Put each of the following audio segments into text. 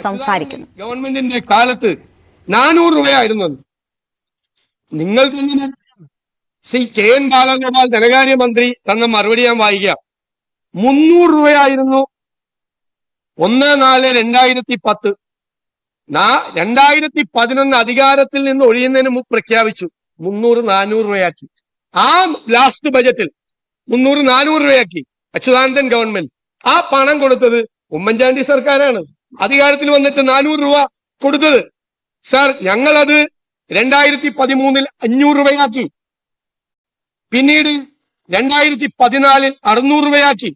സംസാരിക്കുന്നു. ഗവൺമെന്റിന്റെ കാലത്ത് 400 രൂപയായിരുന്നു. നിങ്ങൾ തന്നെ ശ്രീ കെ എൻ ബാലഗോപാൽ ധനകാര്യമന്ത്രി തന്ന മറുപടി ഞാൻ വായിക്കാം. 300 രൂപയായിരുന്നു 1/4/2010. 2011 അധികാരത്തിൽ നിന്ന് ഒഴിയുന്നതിന് മുമ്പ് പ്രഖ്യാപിച്ചു 300-400 രൂപയാക്കി. ആ ലാസ്റ്റ് ബജറ്റിൽ 300-400 രൂപയാക്കി അച്യുതാനന്ദൻ ഗവൺമെന്റ്. ആ പണം കൊടുത്തത് ഉമ്മൻചാണ്ടി സർക്കാരാണ്. അധികാരത്തിൽ വന്നിട്ട് 400 രൂപ കൊടുത്തത്. സാർ, ഞങ്ങളത് 2013 500 രൂപയാക്കി. പിന്നീട് 2014 600 രൂപയാക്കി.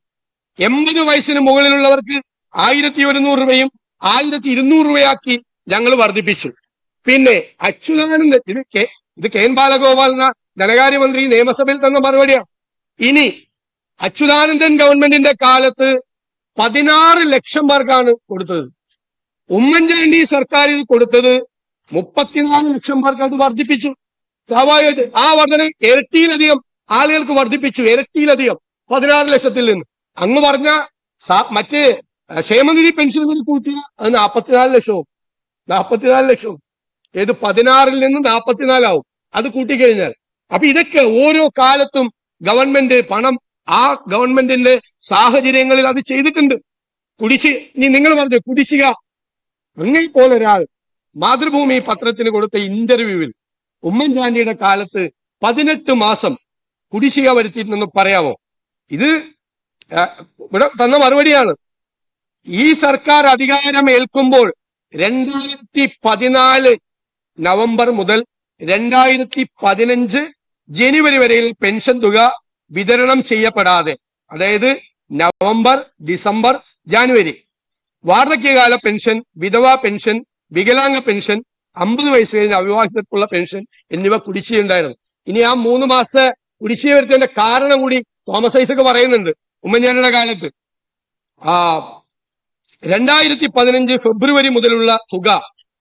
80 വയസ്സിന് മുകളിലുള്ളവർക്ക് 1100 രൂപയും 1200 രൂപയാക്കി ഞങ്ങൾ വർദ്ധിപ്പിച്ചു. പിന്നെ അച്യുതാനന്ദൻ, ഇത് കെ എൻ ബാലഗോപാൽ എന്ന ധനകാര്യമന്ത്രി നിയമസഭയിൽ തന്ന മറുപടിയാണ്. ഇനി അച്യുതാനന്ദൻ ഗവൺമെന്റിന്റെ കാലത്ത് 16 ലക്ഷം പേർക്കാണ് കൊടുത്തത്. ഉമ്മൻചാണ്ടി സർക്കാർ ഇത് കൊടുത്തത് 34 ലക്ഷം പേർക്ക് അത് വർദ്ധിപ്പിച്ചു. സ്വാഭാവികമായിട്ട് ആ വർധന ഇരട്ടിയിലധികം ആളുകൾക്ക് വർദ്ധിപ്പിച്ചു. ഇരട്ടിയിലധികം 16 ലക്ഷത്തിൽ നിന്ന്. അങ്ങ് പറഞ്ഞ മറ്റേ ക്ഷേമനിധി പെൻഷൻ കൂടി കൂട്ടിയ അത് 44 ലക്ഷവും. 44 ലക്ഷവും ഏത് 16 നിന്ന് 44 ആവും അത് കൂട്ടിക്കഴിഞ്ഞാൽ. അപ്പൊ ഇതൊക്കെ ഓരോ കാലത്തും ഗവൺമെന്റ് പണം ആ ഗവൺമെന്റിന്റെ സാഹചര്യങ്ങളിൽ അത് ചെയ്തിട്ടുണ്ട്. ഇനി നിങ്ങൾ പറഞ്ഞു കുടിശ്ശിക. അങ്ങേ പോലൊരാൾ മാതൃഭൂമി പത്രത്തിന് കൊടുത്ത ഇന്റർവ്യൂവിൽ ഉമ്മൻചാണ്ടിയുടെ കാലത്ത് 18 മാസം കുടിശ്ശിക വരുത്തിയിട്ടുണ്ടെന്ന് പറയാമോ? ഇത് ഇവിടെ തന്ന മറുപടിയാണ്. ഈ സർക്കാർ അധികാരം ഏൽക്കുമ്പോൾ 2014 നവംബർ മുതൽ 2015 ജനുവരി വരെയിൽ പെൻഷൻ തുക വിതരണം ചെയ്യപ്പെടാതെ, അതായത് നവംബർ, ഡിസംബർ, ജാനുവരി വാർദ്ധക്യകാല പെൻഷൻ, വിധവാ പെൻഷൻ, വികലാംഗ പെൻഷൻ, 50 വയസ്സ് കഴിഞ്ഞ അവിവാഹിതർക്കുള്ള പെൻഷൻ എന്നിവ കുടിശ്ശികയുണ്ടായിരുന്നു. ഇനി ആ 3 മാസത്തെ കുടിശ്ശിക വരുത്തേണ്ട കാരണം കൂടി തോമസ് ഐസക് പറയുന്നുണ്ട്. ഉമ്മൻചാണ്ടിയുടെ കാലത്ത് 2015 ഫെബ്രുവരി മുതലുള്ള തുക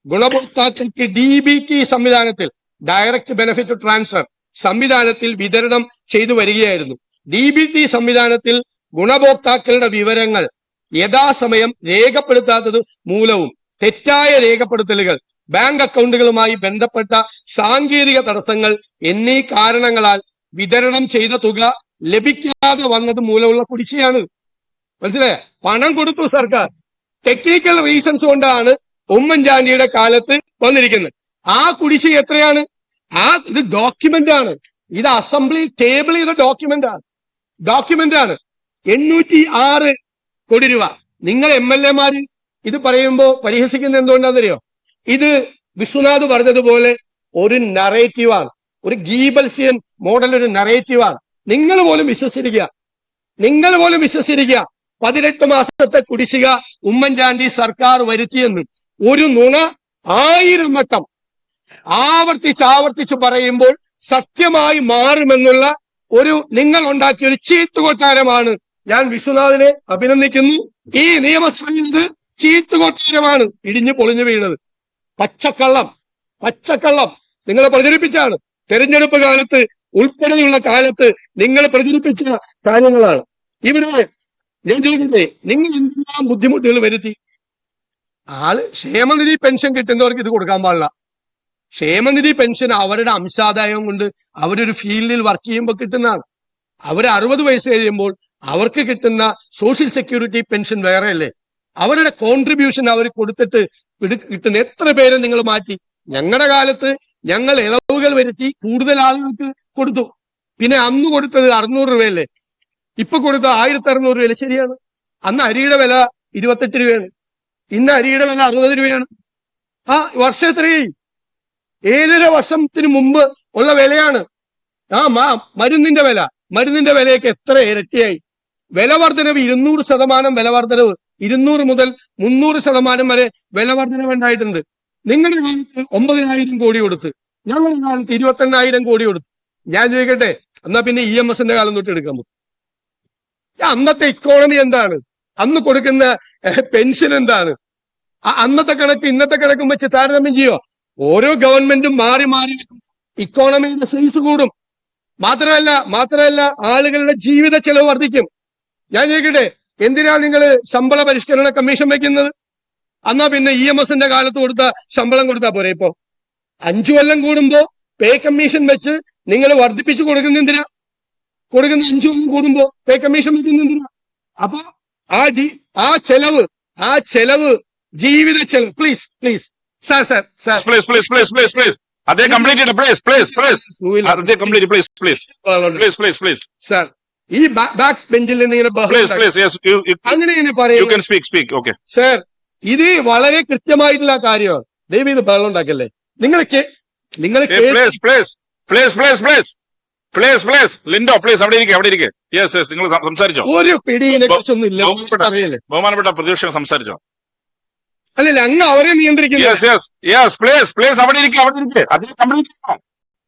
ഗുണഭോക്താക്കൾക്ക് DBT സംവിധാനത്തിൽ, ഡയറക്റ്റ് ബെനിഫിറ്റ് ട്രാൻസ്ഫർ സംവിധാനത്തിൽ വിതരണം ചെയ്തു വരികയായിരുന്നു. DBT സംവിധാനത്തിൽ ഗുണഭോക്താക്കളുടെ വിവരങ്ങൾ യഥാസമയം രേഖപ്പെടുത്താത്തത് മൂലവും തെറ്റായ രേഖപ്പെടുത്തലുകൾ, ബാങ്ക് അക്കൗണ്ടുകളുമായി ബന്ധപ്പെട്ട സാങ്കേതിക തടസ്സങ്ങൾ എന്നീ കാരണങ്ങളാൽ വിതരണം ചെയ്ത തുക ലഭിക്കാതെ വന്നത് മൂലമുള്ള കുടിശ്ശികയാണ്. മനസ്സിലായ? പണം കൊടുത്തു സർക്കാർ, ടെക്നിക്കൽ റീസൺസ് കൊണ്ടാണ് ഉമ്മൻചാണ്ടിയുടെ കാലത്ത് വന്നിരിക്കുന്നത്. ആ കുടിശ്ശിക എത്രയാണ്? ഇത് ഡോക്യുമെന്റ് ആണ്. ഇത് അസംബ്ലി ടേബിൾ ചെയ്ത ഡോക്യുമെന്റ് ആണ്. 806 കോടി രൂപ. നിങ്ങൾ MLA ഇത് പറയുമ്പോൾ പരിഹസിക്കുന്നത് എന്തുകൊണ്ടാണെന്നറിയോ? ഇത് വിശ്വനാഥ് പറഞ്ഞതുപോലെ ഒരു നറേറ്റീവാണ്, ഒരു ഗീബൽസിയൻ മോഡൽ, ഒരു നറേറ്റീവാണ്. നിങ്ങൾ പോലും വിശ്വസിച്ചിരിക്കുക. 18 മാസത്തെ കുടിശ്ശിക ഉമ്മൻചാണ്ടി സർക്കാർ വരുത്തിയെന്ന് ഒരു നുണ 1000 വട്ടം ആവർത്തിച്ച് പറയുമ്പോൾ സത്യമായി മാറുമെന്നുള്ള നിങ്ങൾ ഉണ്ടാക്കിയ ഒരു ചീട്ടുകൊട്ടാരമാണ്. ഞാൻ വിശ്വനാഥിനെ അഭിനന്ദിക്കുന്നു. ഈ നിയമസഭയിൽ ഇത് ചീട്ടുകൊട്ടാരമാണ് ഇടിഞ്ഞു പൊളിഞ്ഞു വീണത്. പച്ചക്കള്ളം നിങ്ങളെ പ്രചരിപ്പിച്ചാണ്. തെരഞ്ഞെടുപ്പ് കാലത്ത് ഉൾപ്പെടെയുള്ള കാലത്ത് നിങ്ങൾ പ്രചരിപ്പിച്ച കാര്യങ്ങളാണ്. ഇവിടെ ഞാൻ ചോദിക്കട്ടെ, നിങ്ങൾ എന്തെല്ലാം ബുദ്ധിമുട്ടുകൾ വരുത്തി? ക്ഷേമനിധി പെൻഷൻ കിട്ടുന്നവർക്ക് ഇത് കൊടുക്കാൻ പാടില്ല. ക്ഷേമനിധി പെൻഷൻ അവരുടെ അംശാദായം കൊണ്ട് അവരൊരു ഫീൽഡിൽ വർക്ക് ചെയ്യുമ്പോൾ കിട്ടുന്നതാണ്. അവർ 60 വയസ്സ് കഴിയുമ്പോൾ അവർക്ക് കിട്ടുന്ന സോഷ്യൽ സെക്യൂരിറ്റി പെൻഷൻ വേറെ അല്ലേ? അവരുടെ കോൺട്രിബ്യൂഷൻ അവർ കൊടുത്തിട്ട് കിട്ടുന്ന എത്ര പേരെ നിങ്ങൾ മാറ്റി? ഞങ്ങളുടെ കാലത്ത് ഞങ്ങൾ ഇളവുകൾ വരുത്തി കൂടുതൽ ആളുകൾക്ക് കൊടുത്തു. പിന്നെ അന്ന് കൊടുത്തത് 600 രൂപയല്ലേ? ഇപ്പൊ കൊടുത്ത 1600 രൂപയല്ലേ? ശരിയാണ്. അന്ന് അരിയുടെ വില 28 രൂപയാണ്. ഇന്ന് അരിയുടെ വില 60 രൂപയാണ്. വർഷം എത്രയായി? 7.5 വർഷത്തിന് മുമ്പ് ഉള്ള വിലയാണ്. മരുന്നിന്റെ വിലയൊക്കെ എത്ര ഇരട്ടിയായി? വില വർധനവ് 200% വില വർധനവ്, 200 മുതൽ 300% വരെ വില വർധനവ് ഉണ്ടായിട്ടുണ്ട്. നിങ്ങളുടെ കാലത്ത് 9000 കോടി കൊടുത്ത്, ഞങ്ങളുടെ കാലത്ത് 28,000 കോടി കൊടുത്തു. ഞാൻ ചോദിക്കട്ടെ, എന്നാ പിന്നെ EMSന്റെ കാലം തൊട്ട് എടുക്കാൻ പറ്റും? അന്നത്തെ ഇക്കോണമി എന്താണ്? അന്ന് കൊടുക്കുന്ന പെൻഷൻ എന്താണ്? അന്നത്തെ കണക്ക് ഇന്നത്തെ കണക്കും വെച്ച് താരതമ്യം ചെയ്യോ? ഓരോ ഗവൺമെന്റും മാറി ഇക്കോണമിയുടെ സൈസ് കൂടും. മാത്രമല്ല ആളുകളുടെ ജീവിത ചെലവ് വർദ്ധിക്കും. ഞാൻ ചോദിക്കട്ടെ, എന്തിനാണ് നിങ്ങൾ ശമ്പള പരിഷ്കരണ കമ്മീഷൻ വെക്കുന്നത്? എന്നാ പിന്നെ EMSന്റെ കാലത്ത് കൊടുത്ത ശമ്പളം കൊടുത്താ പോരെ? ഇപ്പൊ 5 കൊല്ലം കൂടുമ്പോ പേ കമ്മീഷൻ വെച്ച് നിങ്ങൾ വർദ്ധിപ്പിച്ചു കൊടുക്കുന്ന എന്തിനാ? കൊടുക്കുന്ന 5 കൊല്ലം കൂടുമ്പോ പേ കമ്മീഷൻ വെക്കുന്ന എന്തിനാ? അപ്പൊ ആ ചെലവ് ജീവിത ചെലവ്. പ്ലീസ് സാർ പ്ലീസ് അതേ കംപ്ലീറ്റ് ചെയ്യട്ടെ. പ്ലീസ് സാർ, ഈ ബാക്ക് ബെഞ്ചിൽ നിന്ന് ഇങ്ങനെ അങ്ങനെ പറയും. സാർ, ഇത് വളരെ കൃത്യമായിട്ടുള്ള കാര്യമാണ്. ദയവ് ഇത് ബഹളം ഉണ്ടാക്കല്ലേ. നിങ്ങൾ ലിൻഡോ പ്ലീസ് അവിടെ ഇരിക്കെ. നിങ്ങൾ സംസാരിച്ചോ? ഒരു പിടിയെ കുറിച്ചൊന്നും ഇല്ല. ബഹുമാനപ്പെട്ട പ്രതിപക്ഷം സംസാരിച്ചോ? അല്ലല്ല, അങ്ങ് അവരെ നിയന്ത്രിക്കുന്നു. അവിടെ ഇരിക്കെ. അത്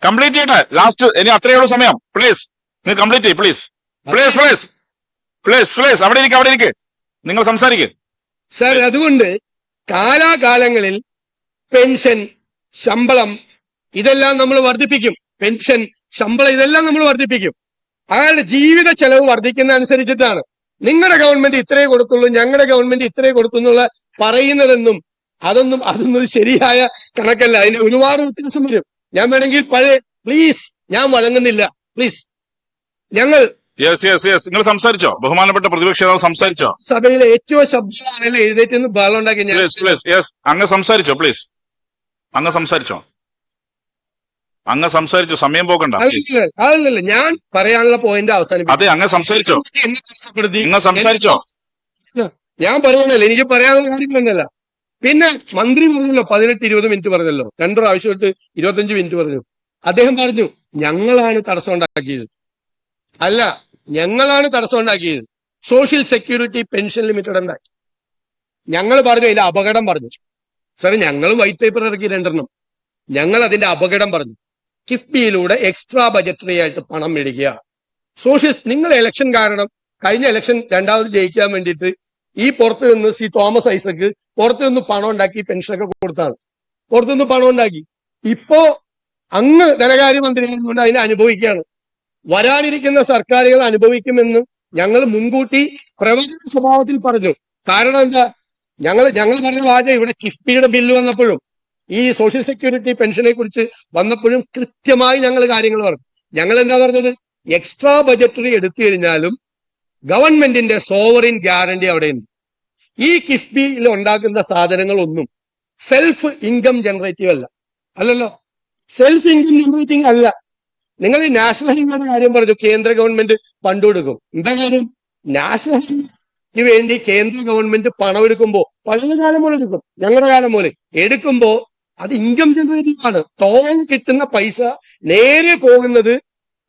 കംപ്ലീറ്റ് ചെയ്യട്ടെ. ലാസ്റ്റ് ഇനി അത്രയുള്ള സമയം. പ്ലീസ് നിങ്ങൾ കംപ്ലീറ്റ് ചെയ്യ്. പ്ലീസ് അവിടെ ഇരിക്കെ. നിങ്ങൾ സംസാരിക്കുക. സാർ, അതുകൊണ്ട് കാലാകാലങ്ങളിൽ പെൻഷൻ, ശമ്പളം ഇതെല്ലാം നമ്മൾ വർദ്ധിപ്പിക്കും. പെൻഷൻ, ശമ്പളം ഇതെല്ലാം നമ്മൾ വർദ്ധിപ്പിക്കും. അയാളുടെ ജീവിത ചെലവ് വർദ്ധിക്കുന്ന അനുസരിച്ചിട്ടാണ് നിങ്ങളുടെ ഗവൺമെന്റ് ഇത്രേ കൊടുത്തുള്ളൂ, ഞങ്ങളുടെ ഗവൺമെന്റ് ഇത്രേ കൊടുത്തു എന്നുള്ള പറയുന്നതെന്നും അതൊന്നും ശരിയായ കണക്കല്ല. അതിന് ഒരുപാട് വ്യത്യാസം വരും. ഞാൻ വേണമെങ്കിൽ പ്ലീസ്, ഞാൻ വഴങ്ങുന്നില്ല. പ്ലീസ്, ഞങ്ങൾ നിങ്ങൾ സംസാരിച്ചോ? ബഹുമാനപ്പെട്ട പ്രതിപക്ഷ നേതാവ് സംസാരിച്ചോ? സഭയിലെ ഏറ്റവും ശബ്ദമാണെങ്കിലും എഴുന്നേറ്റ് ബഹളം ഉണ്ടാക്കി. അങ്ങ് സംസാരിച്ചോ? പ്ലീസ് അങ്ങ് സംസാരിച്ചു. സമയം പോകണ്ട. അതല്ലല്ല, ഞാൻ പറയാനുള്ള പോയിന്റ് അവസാനിപ്പിച്ചു. അതെ, അങ്ങ് സംസാരിച്ചോ? ഞാൻ പറയണല്ലോ, എനിക്ക് പറയാനുള്ള കാര്യങ്ങളൊന്നല്ല. പിന്നെ മന്ത്രി പറഞ്ഞല്ലോ 18-20 മിനിറ്റ് പറഞ്ഞല്ലോ. 2 പ്രാവശ്യമായിട്ട് 25 മിനിറ്റ് പറഞ്ഞു. അദ്ദേഹം പറഞ്ഞു ഞങ്ങളാണ് തടസ്സം ഉണ്ടാക്കിയത്. അല്ല, ഞങ്ങളാണ് തടസ്സം ഉണ്ടാക്കിയത്. സോഷ്യൽ സെക്യൂരിറ്റി പെൻഷൻ ലിമിറ്റഡ് ഉണ്ടാക്കി. ഞങ്ങൾ പറഞ്ഞു അതിന്റെ അപകടം പറഞ്ഞു. സാറേ, ഞങ്ങൾ വൈറ്റ് പേപ്പർ ഇറക്കി 2 ഞങ്ങൾ അതിന്റെ അപകടം പറഞ്ഞു. കിഫ്ബിയിലൂടെ എക്സ്ട്രാ ബജറ്ററി ആയിട്ട് പണം മേടിക്കുക. നിങ്ങൾ ഇലക്ഷൻ കാരണം കഴിഞ്ഞ ഇലക്ഷൻ രണ്ടാമത് ജയിക്കാൻ വേണ്ടിയിട്ട് ഈ പുറത്തു നിന്ന് തോമസ് ഐസക്ക് പുറത്തു നിന്ന് പണം ഉണ്ടാക്കി പെൻഷനൊക്കെ കൊടുത്താണ്. പുറത്തുനിന്ന് പണം ഉണ്ടാക്കി. ഇപ്പോ അങ്ങ് ധനകാര്യമന്ത്രി ആയതുകൊണ്ട് അതിനെ അനുഭവിക്കുകയാണ്. വരാനിരിക്കുന്ന സർക്കാരുകൾ അനുഭവിക്കുമെന്ന് ഞങ്ങൾ മുൻകൂട്ടി പ്രവചന സ്വഭാവത്തിൽ പറഞ്ഞു. കാരണം എന്താ? ഞങ്ങൾ പറഞ്ഞ വാചകം ഇവിടെ കിഫ്ബിയുടെ ബില്ല് വന്നപ്പോഴും ഈ സോഷ്യൽ സെക്യൂരിറ്റി പെൻഷനെ കുറിച്ച് വന്നപ്പോഴും കൃത്യമായി ഞങ്ങൾ കാര്യങ്ങൾ പറഞ്ഞു. ഞങ്ങൾ എന്താ പറഞ്ഞത്? എക്സ്ട്രാ ബജറ്ററി എടുത്തു കഴിഞ്ഞാലും ഗവൺമെന്റിന്റെ സോവറിൻ ഗ്യാരണ്ടി അവിടെയുണ്ട്. ഈ കിഫ്ബിയിൽ ഉണ്ടാക്കുന്ന സാധനങ്ങളൊന്നും സെൽഫ് ഇൻകം ജനറേറ്റീവ് അല്ലല്ലോ. സെൽഫ് ഇൻകം ജനറേറ്റിംഗ് അല്ല. നിങ്ങൾ ഈ നാഷണൽ ഹൈവേയുടെ കാര്യം പറഞ്ഞു. കേന്ദ്ര ഗവൺമെന്റ് ഫണ്ട് കൊടുക്കും. എന്താ കാര്യം? നാഷണൽ ഹൈവേക്ക് വേണ്ടി കേന്ദ്ര ഗവൺമെന്റ് പണം എടുക്കുമ്പോ, പഴയ കാലം പോലെ എടുക്കും, ഞങ്ങളുടെ കാലം പോലെ എടുക്കുമ്പോ അത് ഇൻകം ജനറേറ്റീവ് ആണ്. ടോൾ കിട്ടുന്ന പൈസ നേരെ പോകുന്നത്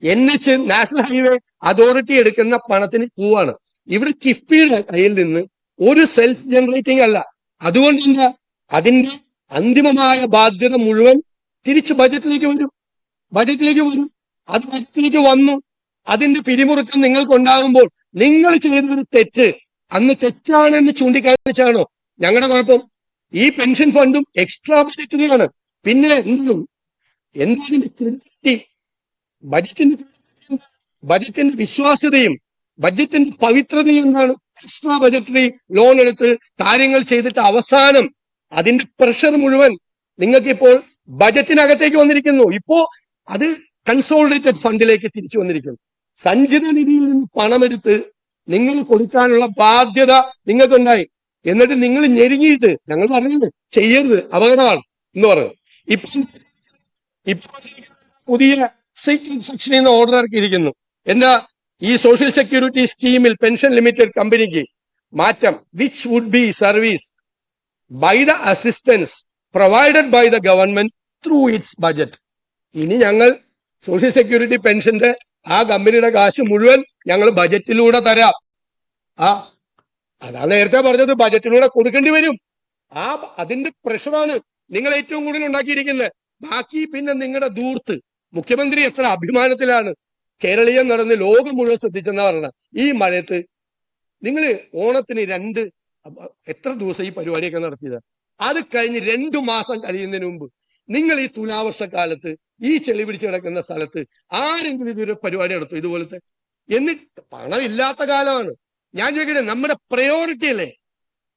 NH നാഷണൽ ഹൈവേ അതോറിറ്റി എടുക്കുന്ന പണത്തിന് പോവാണ്. ഇവിടെ കിഫ്ബിയുടെ കയ്യിൽ നിന്ന് ഒരു സെൽഫ് ജനറേറ്റിംഗ് അല്ല. അതുകൊണ്ട് എന്താ? അതിന്റെ അന്തിമമായ ബാധ്യത മുഴുവൻ തിരിച്ച് ബജറ്റിലേക്ക് വരും. അത് ബജറ്റിലേക്ക് വന്നു. അതിന്റെ പിരിമുറുക്കം നിങ്ങൾക്ക് ഉണ്ടാകുമ്പോൾ നിങ്ങൾ ചെയ്തൊരു തെറ്റ് അന്ന് തെറ്റാണെന്ന് ചൂണ്ടിക്കാണിച്ചാണോ ഞങ്ങളുടെ കുഴപ്പം? ഈ പെൻഷൻ ഫണ്ടും എക്സ്ട്രാ ബജറ്ററിയാണ്. പിന്നെ എന്തിന്റെ ക്രെഡിബിലിറ്റി? ബജറ്റിന്റെ വിശ്വാസ്യതയും ബജറ്റിന്റെ പവിത്രതയും എന്താണ്? എക്സ്ട്രാ ബജറ്ററി ലോൺ എടുത്ത് കാര്യങ്ങൾ ചെയ്തിട്ട് അവസാനം അതിന്റെ പ്രഷർ മുഴുവൻ നിങ്ങൾക്ക് ഇപ്പോൾ ബജറ്റിനകത്തേക്ക് വന്നിരിക്കുന്നു. ഇപ്പോ അത് കൺസോളിഡേറ്റഡ് ഫണ്ടിലേക്ക് തിരിച്ചു വന്നിരിക്കുന്നു. സഞ്ചിത നിധിയിൽ നിന്ന് പണമെടുത്ത് നിങ്ങൾ കൊടുക്കാനുള്ള ബാധ്യത നിങ്ങൾക്കുണ്ടായി. എന്നിട്ട് നിങ്ങൾ ഞെരുങ്ങിയിട്ട് ഞങ്ങൾ പറഞ്ഞത് ചെയ്യരുത്, അപകടമാണ് എന്ന് പറഞ്ഞു. ഇപ്പൊ പുതിയ സെക്ഷനിൽ നിന്ന് ഓർഡർ ഇറക്കിയിരിക്കുന്നു. എന്താ? ഈ സോഷ്യൽ സെക്യൂരിറ്റി സ്കീമിൽ പെൻഷൻ ലിമിറ്റഡ് കമ്പനിക്ക് മാറ്റം. Which would be service by the assistance provided by the government through its budget. ഇനി ഞങ്ങൾ സോഷ്യൽ സെക്യൂരിറ്റി പെൻഷന്റെ ആ കമ്പനിയുടെ കാശ് മുഴുവൻ ഞങ്ങൾ ബജറ്റിലൂടെ തരാം. അതാ നേരത്തെ പറഞ്ഞത്, ബജറ്റിലൂടെ കൊടുക്കേണ്ടി വരും. അതിന്റെ പ്രഷറാണ് നിങ്ങൾ ഏറ്റവും കൂടുതൽ ഉണ്ടാക്കിയിരിക്കുന്നത്. ബാക്കി പിന്നെ നിങ്ങളുടെ ദൂർത്ത്. മുഖ്യമന്ത്രി എത്ര അഭിമാനത്തിലാണ് കേരളീയം നടന്ന് ലോകം മുഴുവൻ ശ്രദ്ധിച്ചെന്നാ പറഞ്ഞത്. ഈ മഴയത്ത് നിങ്ങൾ ഓണത്തിന് എത്ര ദിവസം ഈ പരിപാടിയൊക്കെ നടത്തിയത്? അത് കഴിഞ്ഞ് 2 മാസം കഴിയുന്നതിന് മുമ്പ് നിങ്ങൾ ഈ തുലാവർഷക്കാലത്ത് ഈ ചെളി പിടിച്ച് കിടക്കുന്ന സ്ഥലത്ത് ആരെങ്കിലും ഇതൊരു പരിപാടി നടത്തും ഇതുപോലത്തെ? എന്നിട്ട് പണമില്ലാത്ത കാലമാണ്. ഞാൻ ചോദിക്കട്ടെ, നമ്മുടെ പ്രയോറിറ്റി അല്ലേ?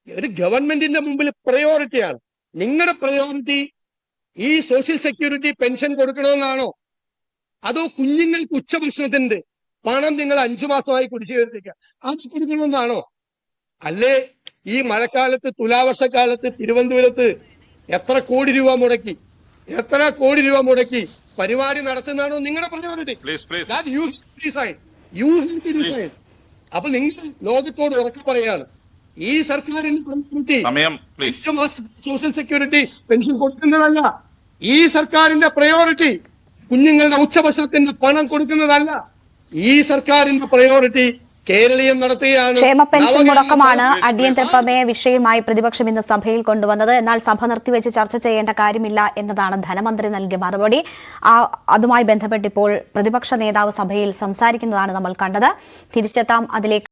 ഒരു ഗവൺമെന്റിന്റെ മുമ്പിൽ പ്രയോറിറ്റിയാണ്. നിങ്ങളുടെ പ്രയോറിറ്റി ഈ സോഷ്യൽ സെക്യൂരിറ്റി പെൻഷൻ കൊടുക്കണമെന്നാണോ, അതോ കുഞ്ഞുങ്ങൾക്ക് ഉച്ചഭക്ഷണത്തിന്റെ പണം നിങ്ങൾ 5 മാസമായി കുടിശ്ശിക അത് കൊടുക്കണമെന്നാണോ? അല്ലേ ഈ മഴക്കാലത്ത് തുലാവർഷക്കാലത്ത് തിരുവനന്തപുരത്ത് എത്ര കോടി രൂപ മുടക്കി പരിപാടി നടത്തുന്നതാണോ നിങ്ങളുടെ പ്രയോറിറ്റി? അപ്പൊ നിങ്ങൾ ലോകത്തോട് ഉറക്കെ പറയാണ് ഈ സർക്കാരിന്റെ പ്രയോറിറ്റി സോഷ്യൽ സെക്യൂരിറ്റി പെൻഷൻ കൊടുക്കുന്നതല്ല. ഈ സർക്കാരിന്റെ പ്രയോറിറ്റി കുഞ്ഞുങ്ങളുടെ ഉച്ചഭക്ഷണത്തിന്റെ പണം കൊടുക്കുന്നതല്ല. ഈ സർക്കാരിന്റെ പ്രയോറിറ്റി കേരളീയം നടത്തുകയാണ്. ക്ഷേമ പെൻഷൻ മുടക്കമാണ് അടിയന്തര പ്രമേയ വിഷയമായി പ്രതിപക്ഷം ഇന്ന് സഭയിൽ കൊണ്ടുവന്നത്. എന്നാൽ സഭ നിർത്തിവെച്ച് ചർച്ച ചെയ്യേണ്ട കാര്യമില്ല എന്നതാണ് ധനമന്ത്രി നൽകിയ മറുപടി. അതുമായി ബന്ധപ്പെട്ട് ഇപ്പോൾ പ്രതിപക്ഷ നേതാവ് സഭയിൽ സംസാരിക്കുന്നതാണ് നമ്മൾ കണ്ടത്. തിരിച്ചെത്താം അതിലേക്ക്.